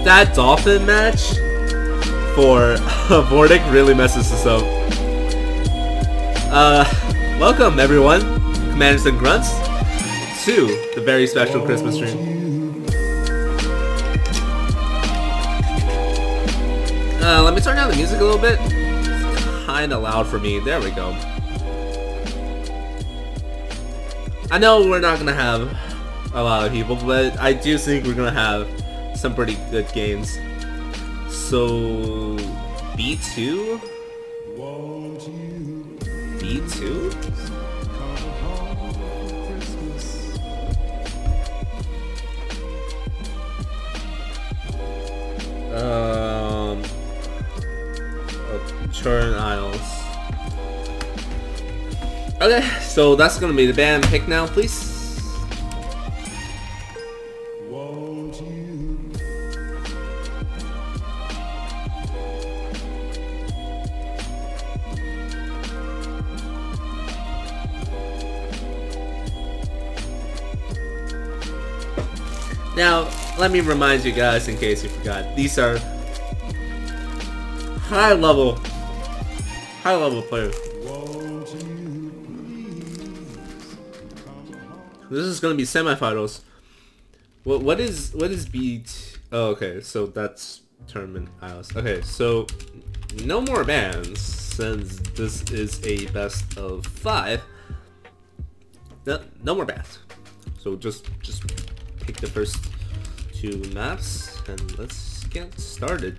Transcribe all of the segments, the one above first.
that dolphin match for Vordik really messes us up. Welcome everyone, Commanders and Grunts, to the very special Christmas stream. Let me turn down the music a little bit. It's kinda loud for me. There we go. I know we're not gonna have a lot of people, but I do think we're gonna have some pretty good games. So B2? B2? Churn Isles. Okay, so that's gonna be the band pick now, please. Now, let me remind you guys, in case you forgot, these are high level players. This is gonna be semifinals. What is beat? Oh, okay, so that's tournament isles. Okay, so no more bands since this is a best of 5. No more bands. So just pick the first 2 maps and let's get started.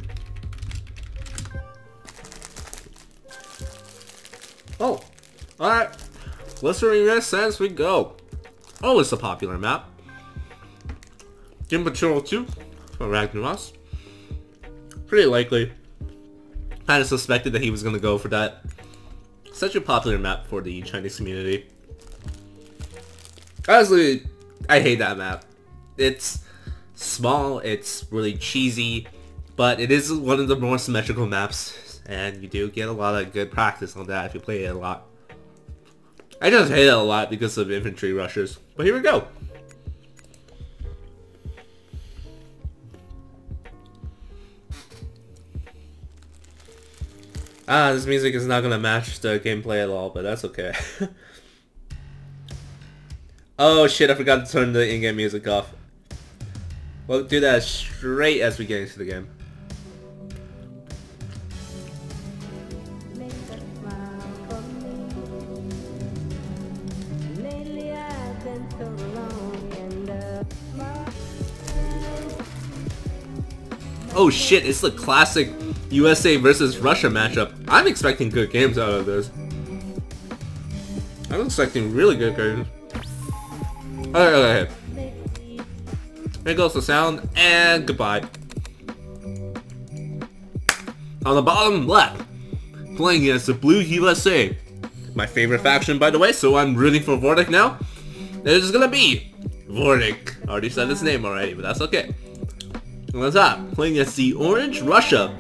Oh, alright. Listening this as we go. Oh, it's a popular map. Gym Patrol 2 from Ragnaros. Pretty likely. Kind of suspected that he was going to go for that. Such a popular map for the Chinese community. Honestly, I hate that map. It's small, it's really cheesy, but it is one of the more symmetrical maps, and you do get a lot of good practice on that if you play it a lot. I just hate it a lot because of infantry rushers, but here we go. This music is not gonna match the gameplay at all, but that's okay. Oh shit, I forgot to turn the in-game music off. We'll do that straight as we get into the game. Oh shit, it's the classic USA versus Russia matchup. I'm expecting good games out of this. I'm expecting really good games. Okay. There goes the sound, and goodbye. On the bottom left, playing against the Blue USA. My favorite faction, by the way, so I'm rooting for Vordik now. There's gonna be Vordik. Already said his name already, but that's okay. And on top, playing against the Orange Russia.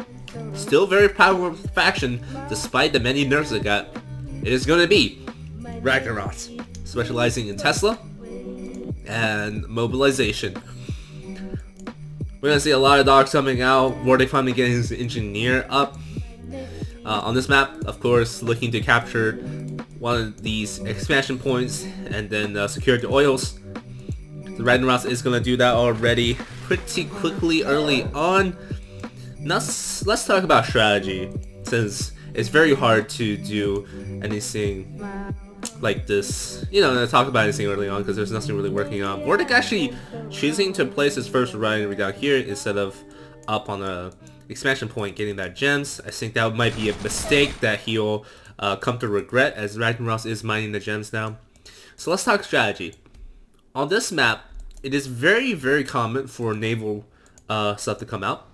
Still very powerful faction, despite the many nerfs it got. It is gonna be Ragnaros, specializing in Tesla and mobilization. We're gonna see a lot of dogs coming out. Vordik finally getting his engineer up. On this map, of course, looking to capture one of these expansion points and then secure the oils. The Ragnaros is gonna do that already pretty quickly early on. Now let's talk about strategy, since it's very hard to do anything like this, you know, talk about anything early on because there's nothing really working on. Vordik actually choosing to place his first riding down here instead of up on a expansion point getting that gems. I think that might be a mistake that he'll come to regret, as Ragnaros is mining the gems now. So let's talk strategy. On this map, it is very common for naval stuff to come out.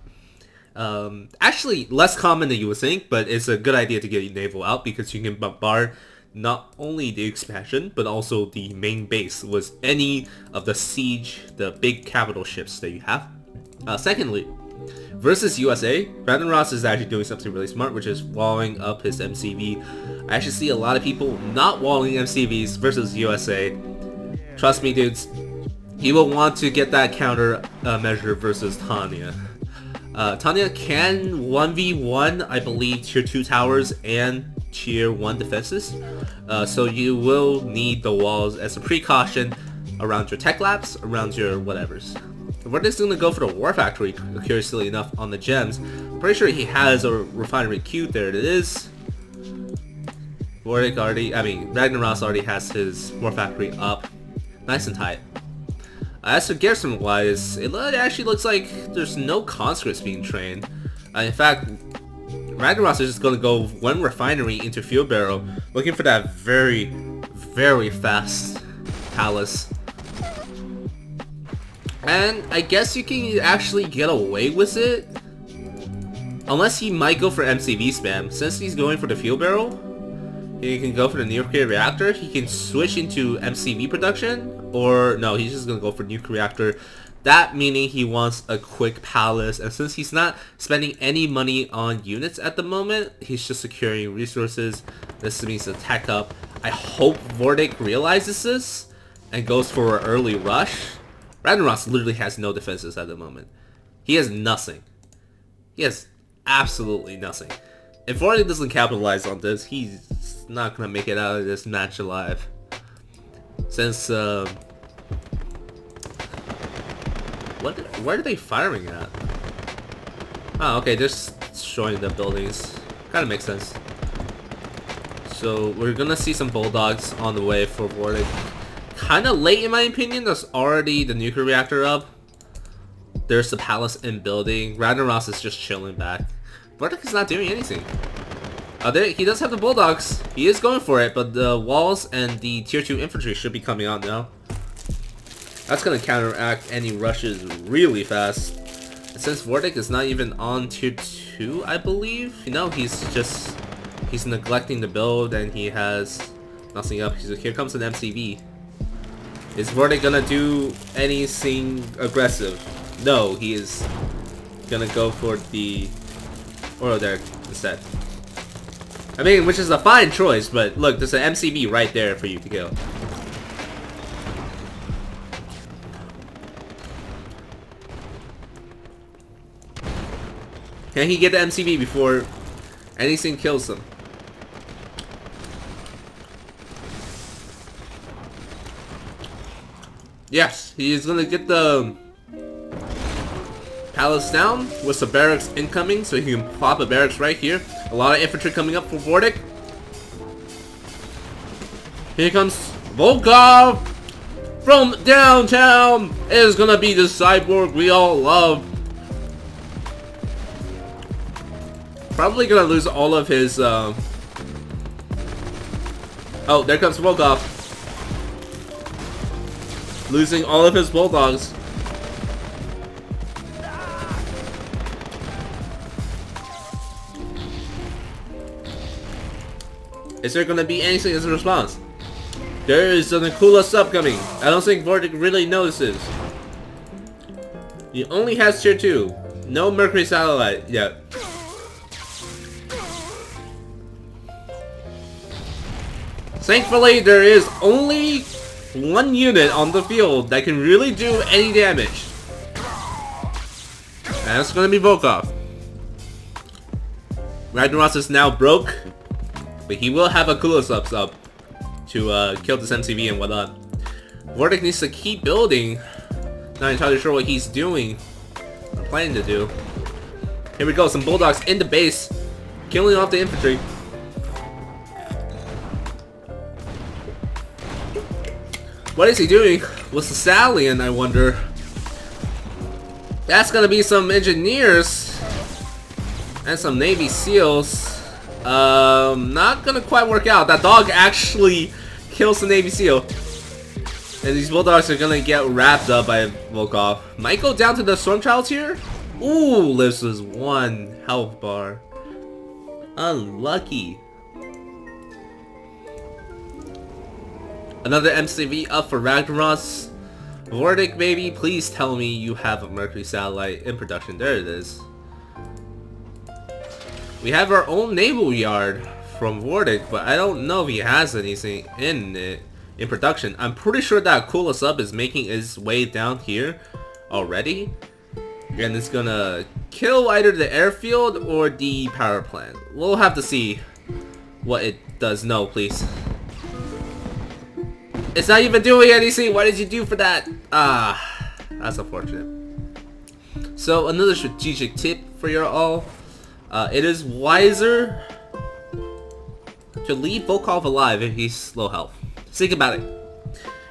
Actually less common than you would think, but it's a good idea to get naval out because you can bombard not only the expansion, but also the main base with any of the siege, the big capital ships that you have. Secondly, versus USA, Ragnaros is actually doing something really smart, which is walling up his MCV. I actually see a lot of people not walling MCVs versus USA. Trust me, dudes, he will want to get that counter measure versus Tanya. Tanya can 1v1, I believe, tier 2 towers and tier 1 defenses. So you will need the walls as a precaution around your tech labs, around your whatevers. Vordik's gonna go for the war factory, curiously enough, on the gems. I'm pretty sure he has a refinery queued. There it is. Vordik already, Ragnaros already has his war factory up. Nice and tight. As for garrison wise, it actually looks like there's no conscripts being trained. In fact, Ragnaros is just gonna go one refinery into Field Barrow, looking for that very, very fast palace. And I guess you can actually get away with it, unless he might go for MCV spam. Since he's going for the Field Barrel, he can go for the nuclear reactor. He can switch into MCV production, or no, he's just gonna go for nuclear reactor. That meaning he wants a quick palace, and since he's not spending any money on units at the moment, he's just securing resources. This means a tech up. I hope Vordik realizes this and goes for an early rush. Ragnaros literally has no defenses at the moment. He has nothing. He has absolutely nothing. If Vordik doesn't capitalize on this, he's not gonna make it out of this match alive. Since where are they firing at? Oh, okay, they're destroying the buildings. Kind of makes sense. So we're gonna see some bulldogs on the way for Vordik. Kind of late in my opinion. There's already the nuclear reactor up. There's the palace in building. Ragnaros is just chilling back. Vordik is not doing anything. He does have the bulldogs. He is going for it, but the walls and the tier 2 infantry should be coming out now. That's going to counteract any rushes really fast. And since Vordik is not even on tier 2, I believe, you know, he's neglecting the build and he has nothing up. Here comes an MCV. Is Vordik gonna do anything aggressive? No, he is gonna go for the oil there instead. I mean, which is a fine choice, but look, there's an MCV right there for you to go. Can he get the MCV before anything kills him? Yes, he is gonna get the palace down with some barracks incoming, so he can plop a barracks right here. A lot of infantry coming up for Vordik. Here comes Volkov from downtown. It is gonna be the cyborg we all love. Probably gonna lose all of his. Oh, there comes Volkov. Losing all of his bulldogs. Is there gonna be anything as a response? There is an Akula sub coming. I don't think Vordik really notices. He only has tier 2. No Mercury satellite yet. Thankfully, there is only one unit on the field that can really do any damage. And that's gonna be Volkov. Ragnaros is now broke, but he will have a Kula subs up to kill this MCV and whatnot. Vordik needs to keep building. Not entirely sure what he's doing or planning to do. Here we go, some bulldogs in the base, killing off the infantry. What is he doing with the Stallion, I wonder? That's gonna be some engineers and some Navy SEALs. Not gonna quite work out. That dog actually kills the Navy SEAL. And these bulldogs are gonna get wrapped up by Volkov. Might go down to the Storm Childs here. Ooh, this is one health bar. Unlucky. Another MCV up for Ragnaros. Vordik, baby, please tell me you have a Mercury satellite in production. There it is. We have our own naval yard from Vordik, but I don't know if he has anything in it in production. I'm pretty sure that Kula sub is making its way down here already. And it's gonna kill either the airfield or the power plant. We'll have to see what it does. No, please. It's not even doing anything. What did you do for that? Ah, that's unfortunate. So another strategic tip for you all. It is wiser to leave Volkov alive if he's low health. Think about it.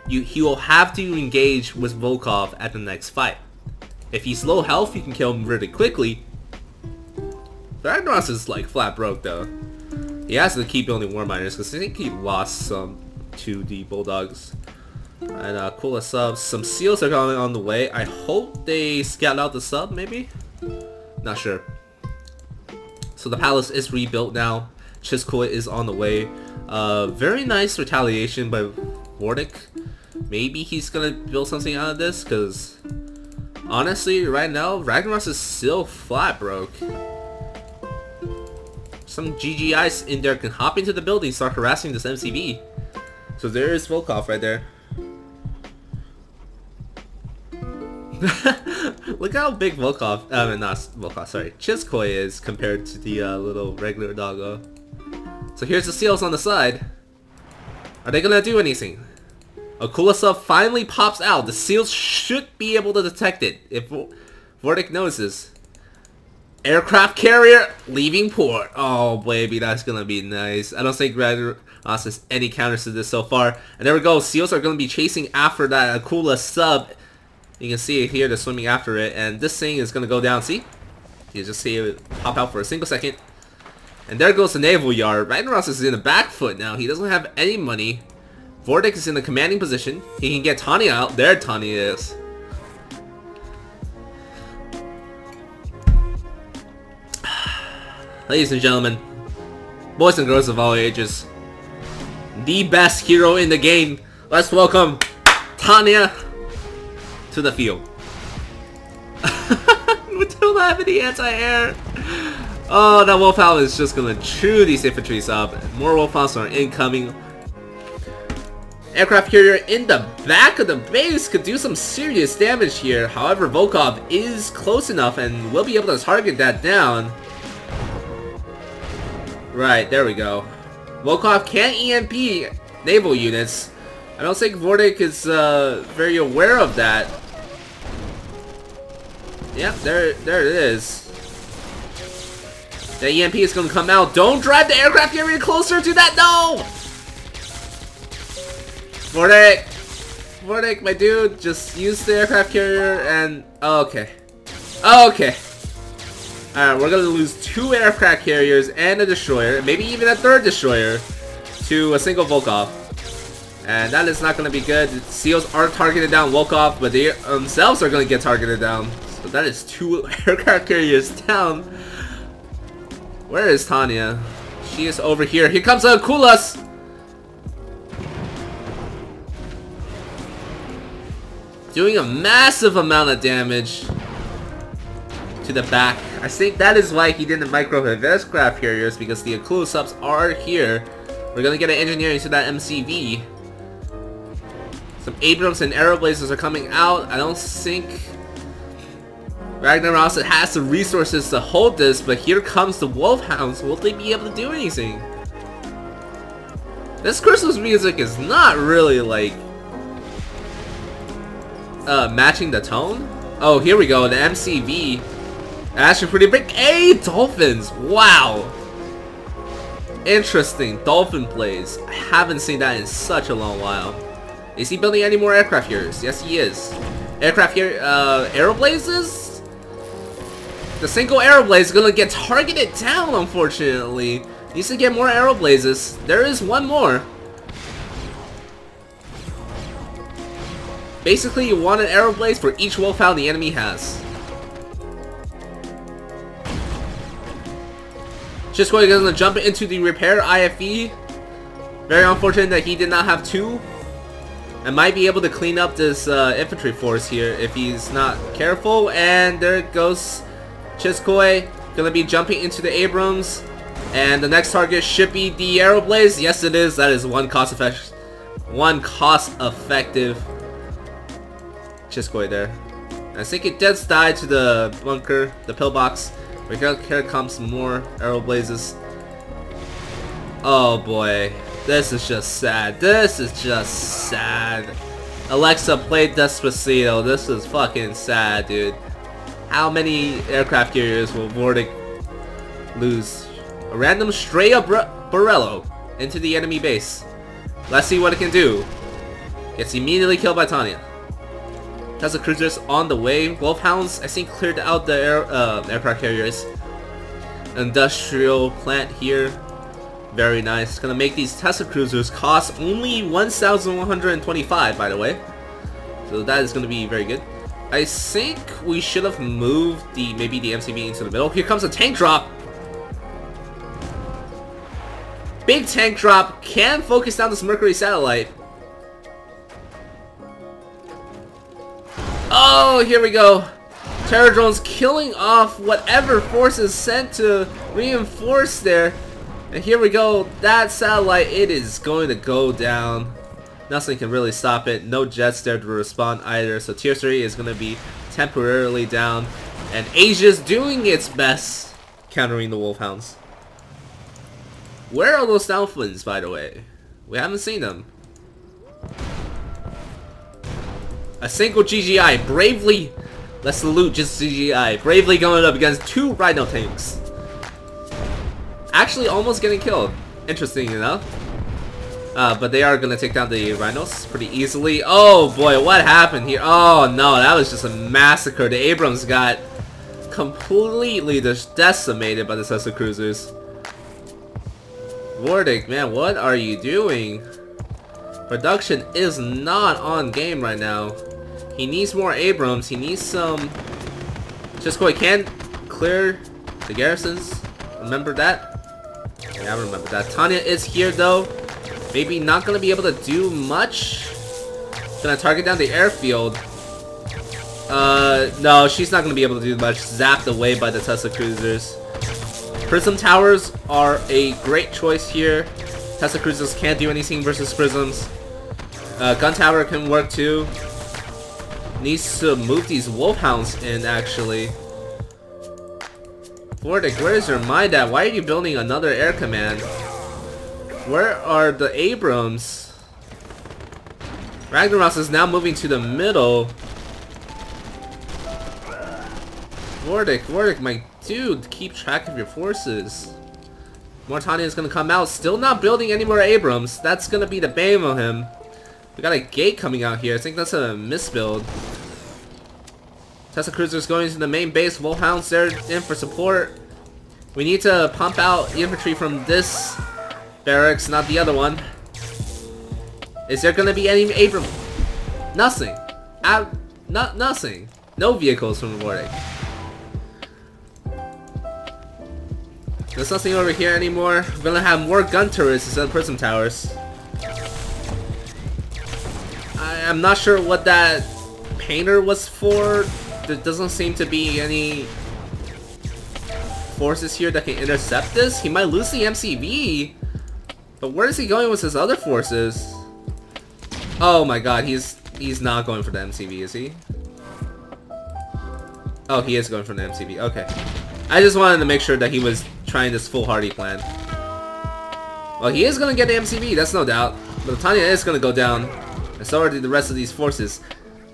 He will have to engage with Volkov at the next fight. If he's low health, you can kill him really quickly. Ragnaros is like flat broke though. He has to keep building war miners because I think he lost some to the Bulldogs. And cool subs. Some seals are coming on the way. I hope they scout out the sub maybe? Not sure. So the palace is rebuilt now. Chiskoy is on the way. Very nice retaliation by Vordik. Maybe he's gonna build something out of this because honestly, right now, Ragnaros is still flat broke. Some GGIs in there can hop into the building and start harassing this MCV. So there is Volkov right there. Look how big Volkov, not Volkov, sorry, Chiskoy is compared to the little regular doggo. So here's the seals on the side. Are they gonna do anything? A Kulasov finally pops out. The seals should be able to detect it if Vordik notices. Aircraft carrier leaving port. Oh baby, that's gonna be nice. I don't think Ragnaros has any counters to this so far. And there we go. Seals are gonna be chasing after that Akula sub. You can see it here. They're swimming after it, and this thing is gonna go down. See? You just see it pop out for a single second. And there goes the naval yard. Ragnaros is in the back foot now. He doesn't have any money. Vordik is in the commanding position. He can get Tanya out. There Tanya is. Ladies and gentlemen, boys and girls of all ages, the best hero in the game. Let's welcome Tanya to the field. We don't have any anti-air. Oh, that Wolfhound is just gonna chew these infantries up. More Wolfhounds are incoming. Aircraft carrier in the back of the base could do some serious damage here. However, Volkov is close enough and will be able to target that down. Right, there we go. Volkov can't EMP naval units. I don't think Vordik is very aware of that. Yep, there it is. The EMP is going to come out. Don't drive the aircraft carrier closer to that. No! Vordik, my dude, just use the aircraft carrier and... okay. Okay. Alright, we're going to lose 2 aircraft carriers and a destroyer, maybe even a 3rd destroyer, to a single Volkov. And that is not going to be good. Seals are targeted down Volkov, but they themselves are going to get targeted down. So that is 2 aircraft carriers down. Where is Tanya? She is over here. Here comes a Kulas! Doing a massive amount of damage to the back. I think that is why he didn't micro aircraft carriers, because the Akula subs are here. We're gonna get an engineering to that MCV. Some Abrams and Aeroblazers are coming out. I don't think Ragnaros has the resources to hold this, but here comes the Wolfhounds. Will they be able to do anything? This Christmas music is not really like matching the tone. Oh, here we go. The MCV. Actually pretty big. Hey, Dolphins! Wow! Interesting. Dolphin plays. I haven't seen that in such a long while. Is he building any more aircraft carriers? Yes, he is. Aircraft here, Aeroblazes? The single Aeroblaze is gonna get targeted down, unfortunately. Needs to get more Aeroblazes. There is one more. Basically, you want an Aeroblaze for each Wolfhound the enemy has. Chiskoy is gonna jump into the repair IFE. Very unfortunate that he did not have 2. And might be able to clean up this infantry force here if he's not careful. And there goes Chiskoy. Gonna be jumping into the Abrams. And the next target should be the Aeroblaze. Yes, it is. That is one cost effective Chiskoy there. I think it does die to the bunker, the pillbox. Here comes some more arrow blazes. Oh boy, this is just sad. This is just sad. Alexa played Despacito. This is fucking sad, dude. How many aircraft carriers will Vordik lose? A random stray up Borello into the enemy base. Let's see what it can do. Gets immediately killed by Tanya. Tesla cruisers on the way. Wolfhounds, I think, cleared out the aircraft carriers. Industrial plant here. Very nice. Gonna make these Tesla cruisers cost only 1,125, by the way. So that is gonna be very good. I think we should have moved maybe the MCV into the middle. Here comes a tank drop. Big tank drop. Can focus down this Mercury satellite. Oh, here we go. Terror drones killing off whatever forces sent to reinforce there. And here we go. That satellite, it is going to go down. Nothing can really stop it. No jets there to respond either. So tier 3 is going to be temporarily down. And Asia's doing its best countering the Wolfhounds. Where are those Dolphins, by the way? We haven't seen them. A single GGI bravely, let's salute just GGI, bravely going up against 2 Rhino tanks. Actually almost getting killed, interesting enough. But they are going to take down the Rhinos pretty easily. Oh boy, what happened here? Oh no, that was just a massacre. The Abrams got completely decimated by the Tesla cruisers. Vordik, man, what are you doing? Production is not on game right now. He needs more Abrams. He needs some... Just go, he can clear the garrisons. Remember that? Yeah, I remember that. Tanya is here though. Maybe not gonna be able to do much. Gonna target down the airfield. No, she's not gonna be able to do much. Zapped away by the Tesla cruisers. Prism towers are a great choice here. Tesla cruisers can't do anything versus prisms. Gun tower can work too. Needs to move these Wolfhounds in, actually. Vordik, where is your mind at? Why are you building another air command? Where are the Abrams? Ragnaros is now moving to the middle. Vordik, my dude, keep track of your forces. Mortania is gonna come out, still not building any more Abrams. That's gonna be the bane of him. We got a gate coming out here. I think that's a misbuild. Tesla cruisers going to the main base. Wolfhounds there in for support. We need to pump out infantry from this barracks, not the other one. Is there gonna be any Abrams? Nothing. Nothing. No vehicles from Vordik. There's nothing over here anymore. We're gonna have more gun turrets instead of prism towers. I'm not sure what that painter was for. There doesn't seem to be any forces here that can intercept this. He might lose the MCV. But where is he going with his other forces? Oh my god, he's not going for the MCV, is he? Oh, he is going for the MCV. Okay. I just wanted to make sure that he was trying this foolhardy plan. Well, he is going to get the MCV, that's no doubt. But Tanya is going to go down. And so are the rest of these forces.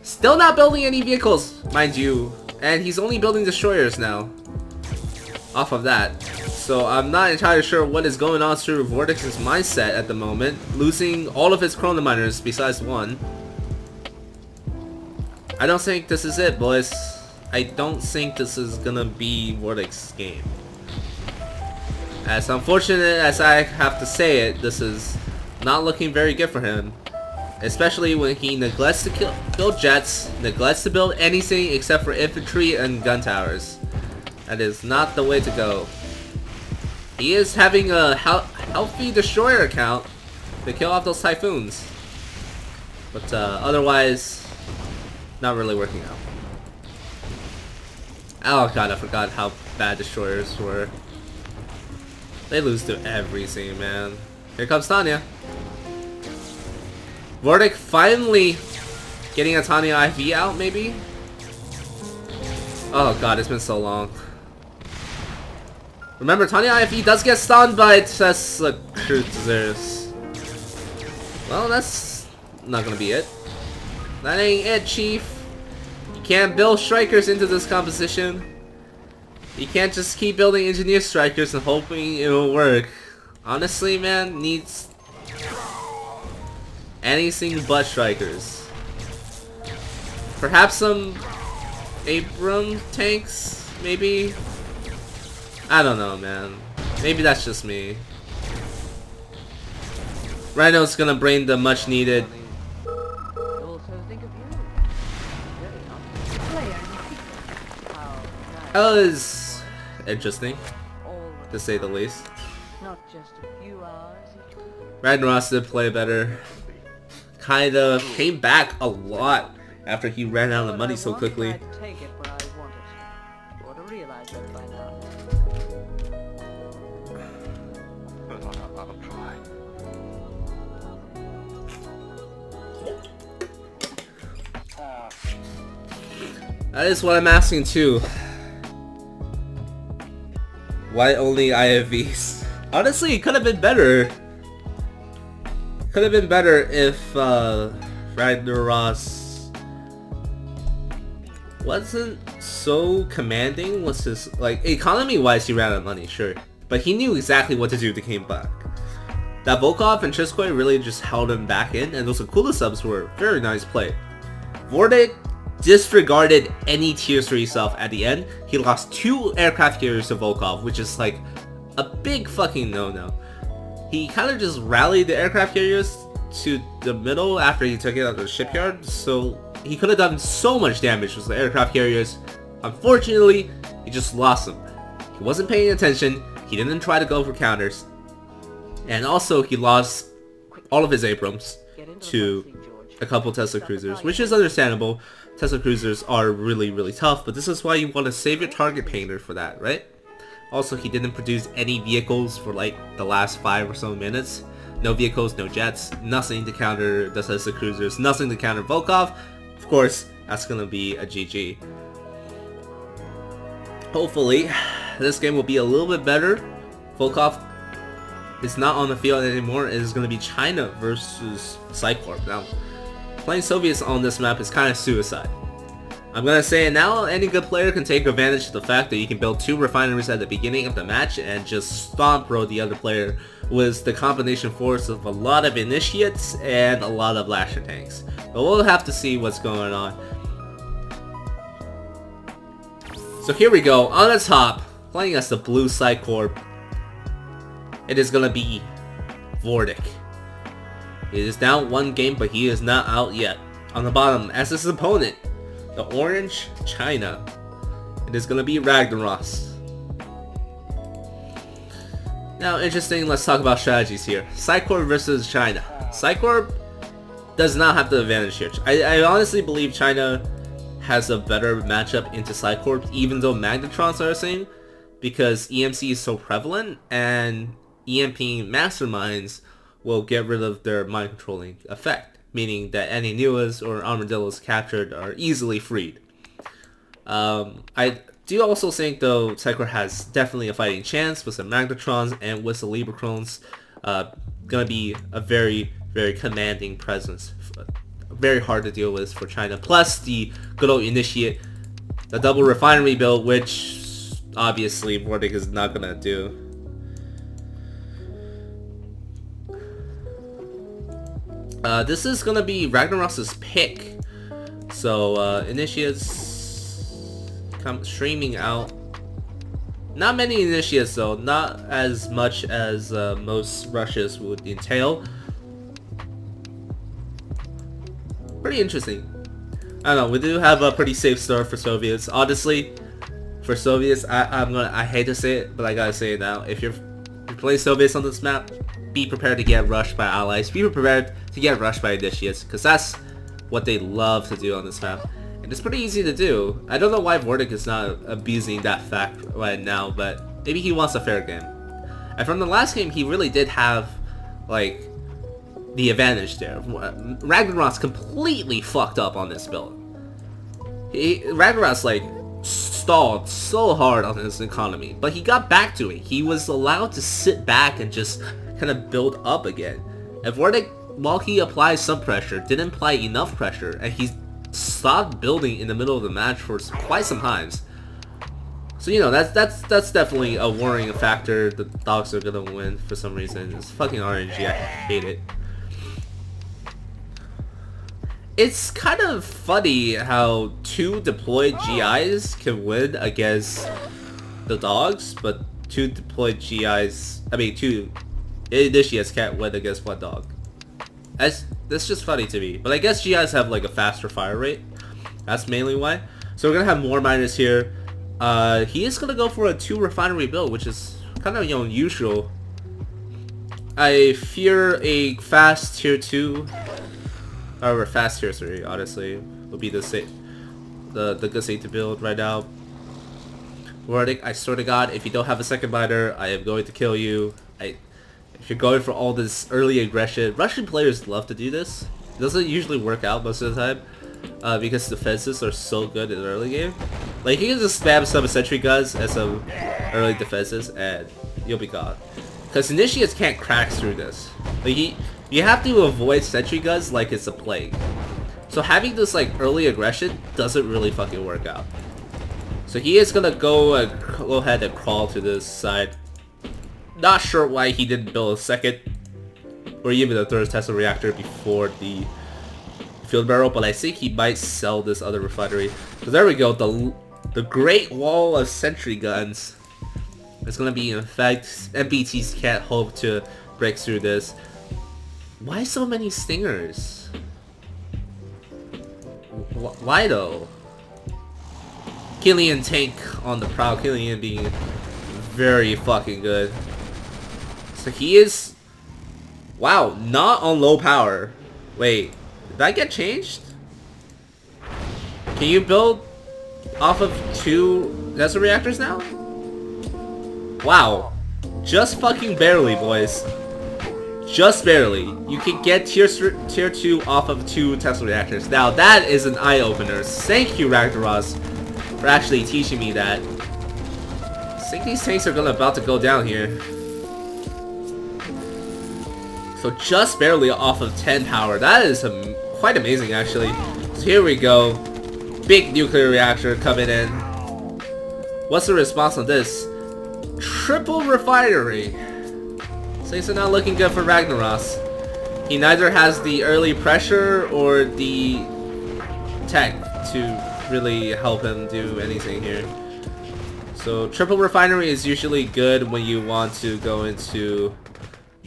Still not building any vehicles, mind you. And he's only building destroyers now. Off of that. So I'm not entirely sure what is going on through Vordik's mindset at the moment. Losing all of his chronominers besides one. I don't think this is it, boys. I don't think this is gonna be Vordik's game. As unfortunate as I have to say it, this is not looking very good for him. Especially when he neglects to build jets, neglects to build anything except for infantry and gun towers. That is not the way to go. He is having a healthy destroyer count to kill off those typhoons. But otherwise, not really working out. Oh god, I forgot how bad destroyers were. They lose to everything, man. Here comes Tanya. Vordik finally getting a Tanya IV out, maybe? Oh god, it's been so long. Remember, Tanya IFE does get stunned by Tesla Cruisers. Well, that's not gonna be it. That ain't it, Chief. You can't build strikers into this composition. You can't just keep building engineer strikers and hoping it'll work. Honestly, man, needs anything but strikers. Perhaps some Abram tanks, maybe? I don't know, man. Maybe that's just me. Rhino's gonna bring the much needed. That was interesting, to say the least. Ragnaros did play better. Kinda came back a lot after he ran out of money so quickly. That is what I'm asking too. Why only IFVs? Honestly, it could have been better. Could have been better if Ragnaros wasn't so commanding. Was his, like, economy-wise, he ran out of money, sure, but he knew exactly what to do to came back. That Volkov and Triskoy really just held him back in, and those Akula subs were very nice play. Vordik disregarded any tier 3 stuff at the end. He lost 2 aircraft carriers to Volkov, which is like a big fucking no-no. He kind of just rallied the aircraft carriers to the middle after he took it out of the shipyard, so he could have done so much damage with the aircraft carriers. Unfortunately, he just lost them. He wasn't paying attention, he didn't try to go for counters, and also he lost all of his Abrams to a couple Tesla Cruisers, which is understandable. Tesla Cruisers are really tough, but this is why you want to save your target painter for that, right? Also, he didn't produce any vehicles for like the last 5 or so minutes. No vehicles, no jets, nothing to counter the Tesla Cruisers, nothing to counter Volkov. Of course, that's gonna be a GG. Hopefully, this game will be a little bit better. Volkov is not on the field anymore. It is gonna be China versus Psycorp. Now, playing Soviets on this map is kind of suicide. I'm gonna say it now, any good player can take advantage of the fact that you can build 2 refineries at the beginning of the match and just stomp roll the other player with the combination force of a lot of initiates and a lot of lasher tanks. But we'll have to see what's going on. So here we go, on the top, playing as the blue Psycorp. It is gonna be Vordik. He is down 1 game, but he is not out yet. On the bottom, as his opponent, the orange China. It is gonna be Ragnaros. Now, interesting, let's talk about strategies here. Psycorp versus China. Psycorp does not have the advantage here. I honestly believe China has a better matchup into Psycorp, even though Magnetrons are the same, because EMC is so prevalent, and EMP masterminds will get rid of their mind controlling effect, meaning that any Nuas or Armadillos captured are easily freed. I do also think though Psycorp has definitely a fighting chance with some Magnetrons and with the Libracrones. Gonna be a very commanding presence. Very hard to deal with for China. Plus the good old Initiate, the double refinery build, which obviously Vordik is not gonna do. This is gonna be Ragnaros' pick. So Initiates come streaming out. Not many Initiates though, not as much as most rushes would entail. Pretty interesting. I don't know, we do have a pretty safe start for Soviets. Honestly, for Soviets, I hate to say it, but I gotta say it now. If you're playing Soviets on this map, be prepared to get rushed by allies. Be prepared to get rushed by Initiates, because that's what they love to do on this map. And it's pretty easy to do. I don't know why Vordik is not abusing that fact right now, but maybe he wants a fair game. And from the last game, he really did have, like, the advantage there. Ragnaros completely fucked up on this build. Ragnaros, like, stalled so hard on his economy, but he got back to it. He was allowed to sit back and just kind of build up again. And Vordik, while he applied some pressure, didn't apply enough pressure, and he stopped building in the middle of the match for quite some times. So you know, that's definitely a worrying factor. The dogs are gonna win for some reason. It's fucking RNG. I hate it. It's kind of funny how 2 deployed GIs can win against the dogs, but 2 deployed GIs, I mean 2 initiates can't win against 1 dog. That's just funny to me. But I guess GIs have like a faster fire rate. That's mainly why. So we're gonna have more miners here. He is gonna go for a 2 refinery build, which is kind of unusual. I fear a fast tier 2. However, fast tier 3, honestly, would be the good thing to build right now. Vordik, I swear to God, if you don't have a second miner, I am going to kill you. If you're going for all this early aggression, Russian players love to do this. It doesn't usually work out most of the time, because defenses are so good in the early game. Like, you can just spam some sentry guns and some early defenses, and you'll be gone. Because initiates can't crack through this. Like, you have to avoid sentry guns like it's a plague. So having this like early aggression doesn't really fucking work out. So he is gonna go ahead and crawl to this side. Not sure why he didn't build a second or even a 3rd Tesla reactor before the field barrel, but I think he might sell this other refinery. So there we go, the Great Wall of Sentry Guns is gonna be in effect. MBTs can't hope to break through this. Why so many stingers? Why though? Killian tank on the prowl, Killian being very fucking good. So he is... Wow, not on low power. Wait, did that get changed? Can you build off of 2 Tesla reactors now? Wow. Just fucking barely, boys. Just barely. You can get tier 2 off of 2 Tesla reactors. Now that is an eye-opener. Thank you, Ragnaros, for actually teaching me that. I think these tanks are about to go down here. So just barely off of 10 power. That is quite amazing, actually. So here we go. Big nuclear reactor coming in. What's the response on this? Triple refinery. Things are not looking good for Ragnaros. He neither has the early pressure or the tech to really help him do anything here. So triple refinery is usually good when you want to go into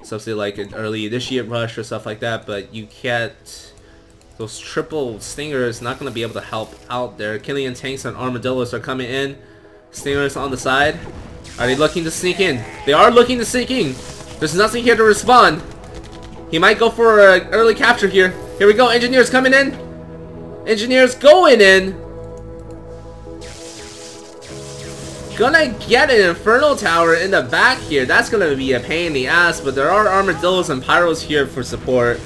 something like an early initiate rush or stuff like that, but you can't... Those triple stingers not going to be able to help out there. Killian tanks and armadillos are coming in. Stingers on the side. Are they looking to sneak in? They are looking to sneak in. There's nothing here to respond. He might go for an early capture here. Here we go. Engineers coming in. Engineers going in. Gonna get an Infernal Tower in the back here. That's gonna be a pain in the ass, but there are Armadillos and Pyros here for support.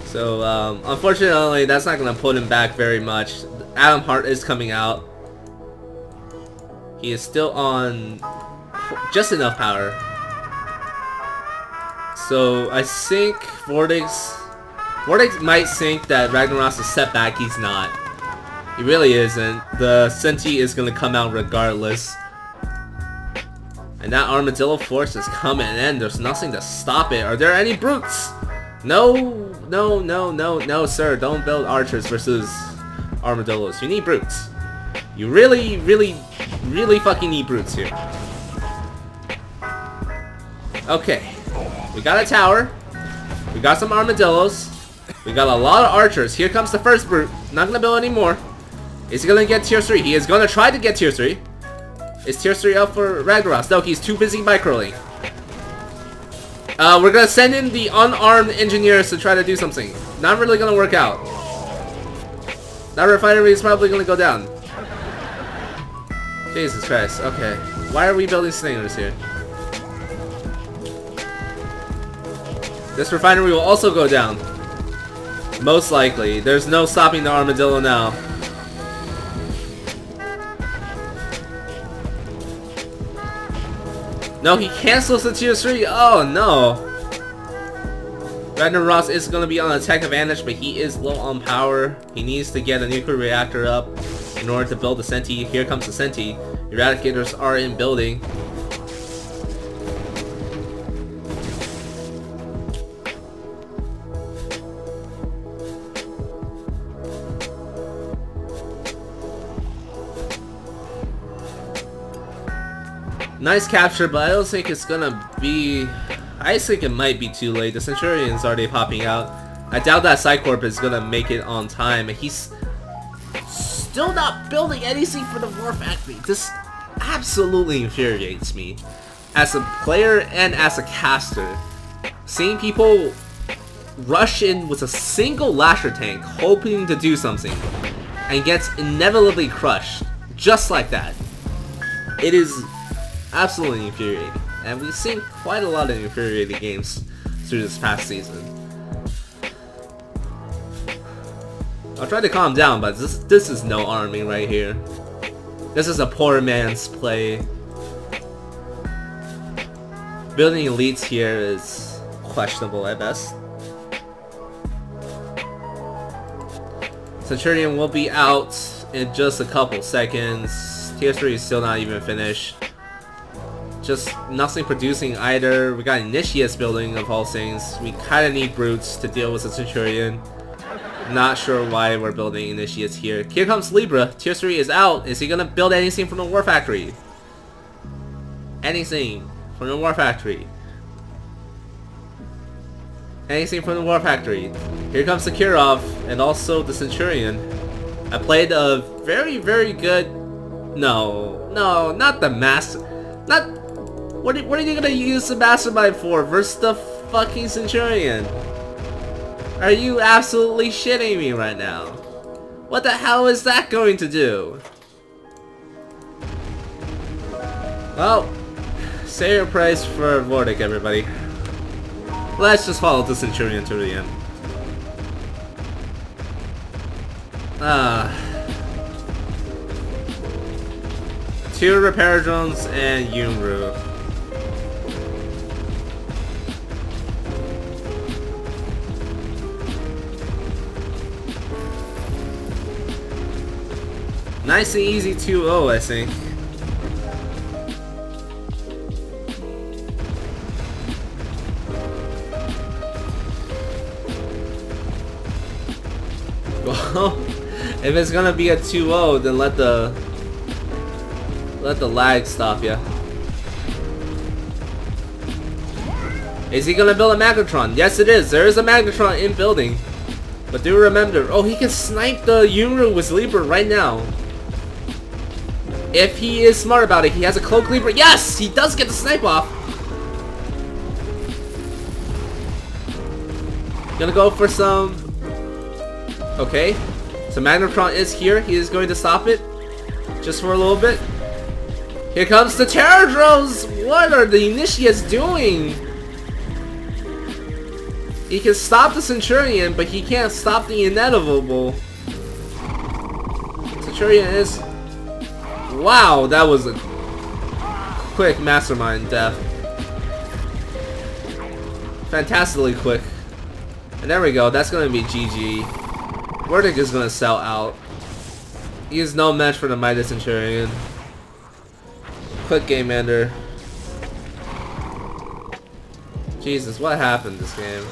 So, unfortunately, that's not gonna put him back very much. Adam Hart is coming out. He is still on just enough power. So I think Vordik might think that Ragnaros is set back. He's not. He really isn't. The Senti is gonna come out regardless. And that Armadillo force is coming in. There's nothing to stop it. Are there any brutes? No, sir. Don't build archers versus armadillos. You need brutes. You really fucking need brutes here. Okay. We got a tower. We got some armadillos. We got a lot of archers. Here comes the first brute. Not gonna build anymore. Is he gonna get tier 3? He is gonna try to get tier 3. Is tier 3 up for Ragnaros? No, he's too busy microing. We're gonna send in the unarmed engineers to try to do something. Not really gonna work out. That refinery is probably gonna go down. Jesus Christ. Okay. Why are we building slingers here? This refinery will also go down. Most likely. There's no stopping the armadillo now. No, he cancels the tier 3. Oh no. Ragnaros is going to be on attack advantage, but he is low on power. He needs to get a nuclear reactor up in order to build the Senti. Here comes the Senti. Eradicators are in building. Nice capture, but I don't think it's gonna be... I think it might be too late. The Centurion's already popping out. I doubt that Psycorp is gonna make it on time. He's still not building anything for the War Factory. This absolutely infuriates me. As a player and as a caster, seeing people rush in with a single Lasher tank hoping to do something and gets inevitably crushed just like that. It is absolutely infuriating. And we've seen quite a lot of infuriating games through this past season. I'll try to calm down, but this is no arming right here. This is a poor man's play. Building elites here is questionable at best. Centurion will be out in just a couple seconds. Tier 3 is still not even finished. Just nothing producing either. We got Initiates building of all things. We kinda need brutes to deal with the Centurion. Not sure why we're building Initiates here. Here comes Libra. Tier 3 is out. Is he gonna build anything from the War Factory? Anything from the War Factory. Anything from the War Factory. Here comes the Kirov and also the Centurion. I played a very, very good... No, not the Master... Not... What are you gonna use the Mastermind for versus the fucking Centurion? Are you absolutely shitting me right now? What the hell is that going to do? Well, say your praise for Vordik, everybody. Let's just follow the Centurion to the end. Two repair drones and Yunru. Nice and easy 2-0, I think. Well, if it's gonna be a 2-0, then let the lag stop ya. Is he gonna build a Magnetron? Yes, it is. There is a Magnetron in building. But do remember, oh, he can snipe the Yunru with Libra right now. If he is smart about it, he has a Cloak Libra. Yes! He does get the snipe off. Gonna go for some... Okay. So Magnetron is here. He is going to stop it. Just for a little bit. Here comes the Terror Drones! What are the Initiates doing? He can stop the Centurion, but he can't stop the inevitable. Centurion is... Wow, that was a quick Mastermind death. Fantastically quick. And there we go, that's gonna be GG. Vordik is gonna sell out. He is no match for the Mighty Centurion. Quick game ender. Jesus, what happened this game?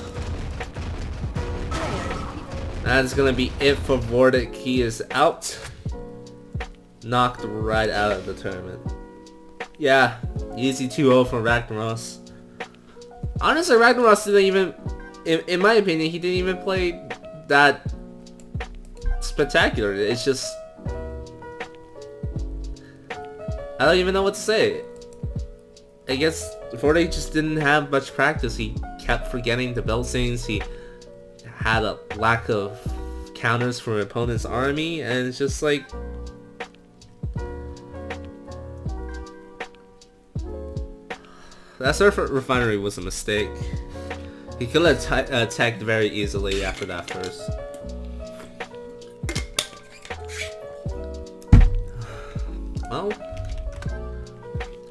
That's gonna be it for Vordik. He is out. Knocked right out of the tournament. Yeah, easy 2-0 from Ragnaros. Honestly, Ragnaros didn't even, in my opinion, he didn't even play that spectacular. It's just, I don't even know what to say. I guess Vordik just didn't have much practice. He kept forgetting to build things. He had a lack of counters from opponent's army, and it's just like, that surf refinery was a mistake. He could have attacked very easily after that first. Well,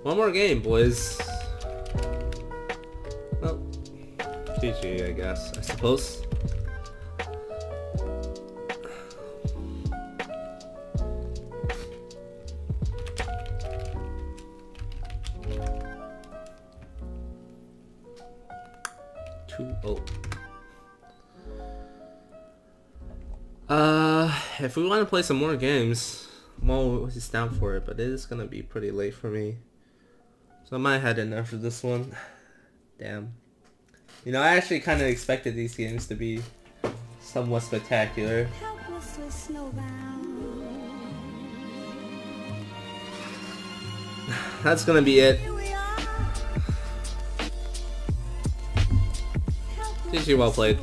one more game, boys. GG, I guess. I suppose. If we want to play some more games, I'm always down for it, but it is gonna be pretty late for me. So I might head in after this one. Damn. You know, I actually kind of expected these games to be somewhat spectacular. That's gonna be it. GG, well played.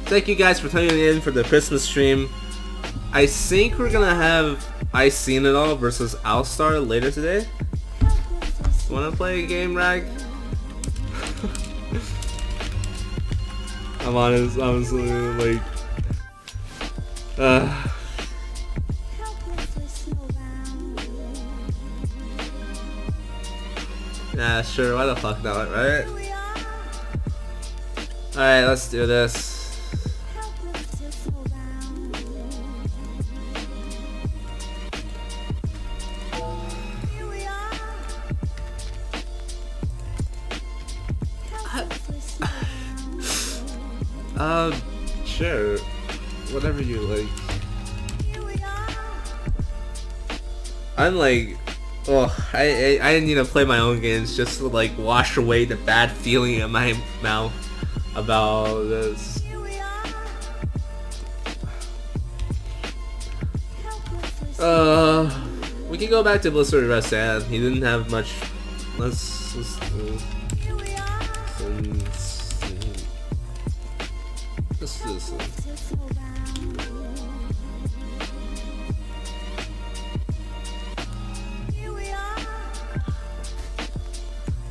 Thank you guys for tuning in for the Christmas stream. I think we're gonna have I Seen It All versus Owlstar later today. Wanna play a game, Rag? I'm honestly like yeah, sure, why the fuck not, right? Alright, let's do this. Sure. Whatever you like. I'm like, oh, I need to play my own games just to like wash away the bad feeling in my mouth about this. We can go back to Blizzard Rassan. He didn't have much. Let's do this.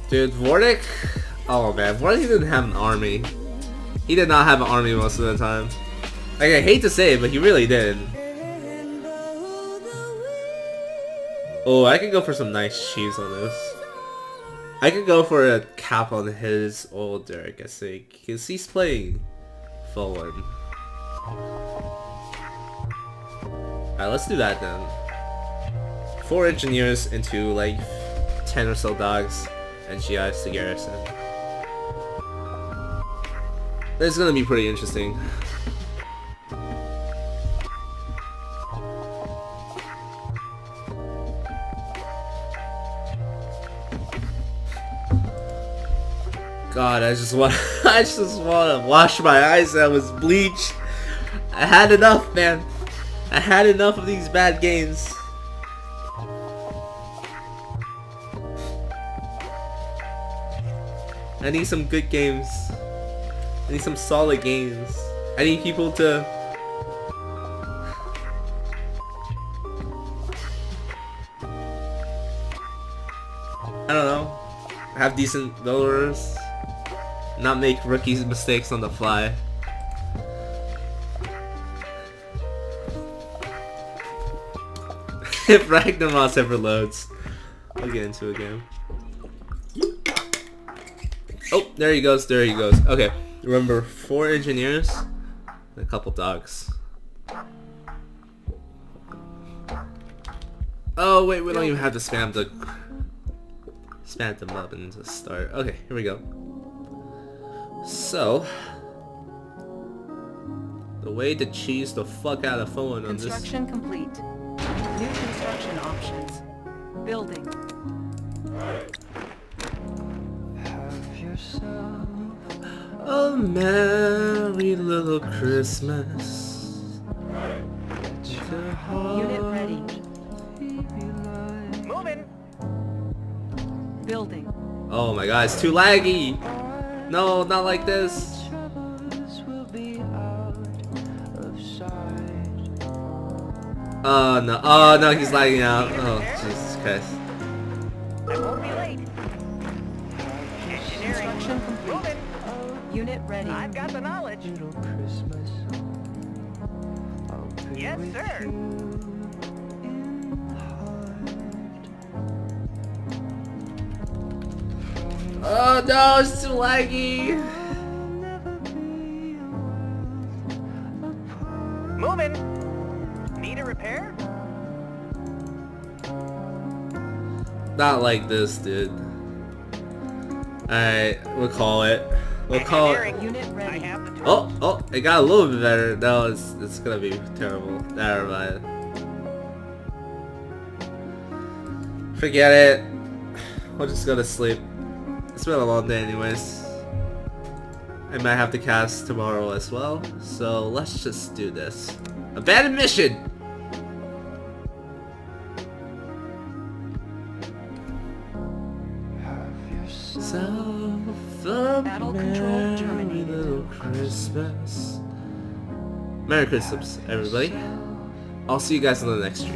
Dude, Vordik? Oh man, Vordik didn't have an army. He did not have an army most of the time. Like, I hate to say it, but he really did. Oh, I could go for some nice cheese on this. I could go for a cap on his old Derek, I think, because he's playing forward. Alright, let's do that then. 4 engineers into like 10 or so dogs and GIs to garrison. This is gonna be pretty interesting. God, I just want to wash my eyes out with bleach. I had enough, man. I had enough of these bad games. I need some good games. I need some solid games. I need people to I don't know, have decent builders, not make rookie mistakes on the fly. If Ragnaros ever loads, I'll get into it again. Oh, there he goes, there he goes. Okay, remember 4 engineers and a couple dogs. Oh wait, we don't even have to spam them up and to start. Okay, here we go. So, the way to cheese the fuck out of phone on this. Construction complete. New construction options. Building. Have yourself a merry little Christmas. Unit ready. moving. Building. Oh my god, it's too laggy! No, not like this! Oh no, he's lagging out. Oh, Jesus Christ. I won't be late. Engineering. Construction complete. Unit ready. I've got the knowledge. Yes, sir. Oh no, it's too laggy. Moving. Need a repair? Not like this, dude. Alright, we'll call it. We'll call it. Engineering. Unit I ready. have the tools. Oh, it got a little bit better. No, it's gonna be terrible. Never mind. Forget it. We'll just go to sleep. It's been a long day anyways. I might have to cast tomorrow as well. So let's just do this. Abandoned mission! Battle control terminated. Little Christmas. Merry Christmas, everybody. I'll see you guys in the next stream.